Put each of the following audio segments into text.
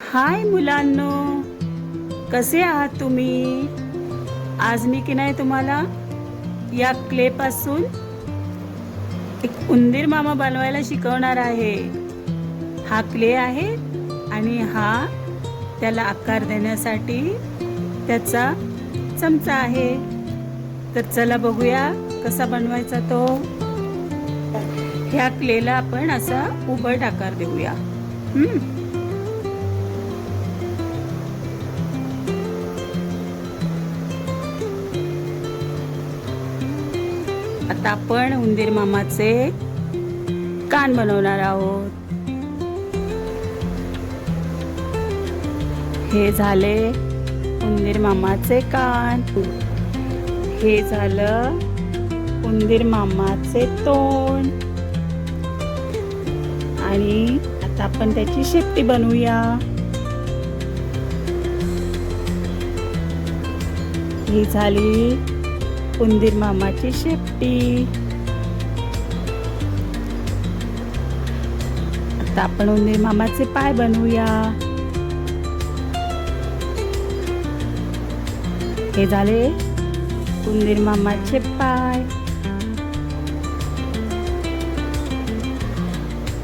हाय मुलांनो, कसे आहात तुम्ही? आज मी की नाही तुम्हाला या क्ले पासून एक उंदीर मामा बनवायला शिकवणार आहे. हा क्ले आहे आणि हा त्याला आकार देण्यासाठी त्याचा चमचा आहे. तर चला बघूया कसा बनवायचा तो. ह्या क्लेला आपण असा उभट आकार देऊया. आता आपण उंदीर मामाचे कान बनवणार आहोत. हे झाले उंदीर मामाचे कान. हे झालं उंदीर मामाचे तोंड. आणि आता आपण त्याची शेपटी बनवूया. ही झाली उंदीर मामाची शेपटी. आता आपण उंदीर मामाचे पाय बनवूया. हे झाले उंदीर मामाचे पाय.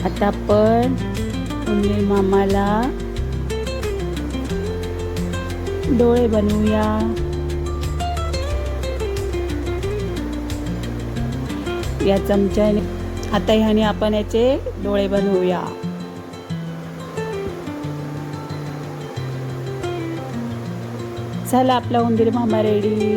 आता आपण उंदीर मामाला डोळे बनवूया. या चमच्याने आता ह्याने आपण याचे डोळे बनवूया. चला आपला उंदीर मामा रेडी.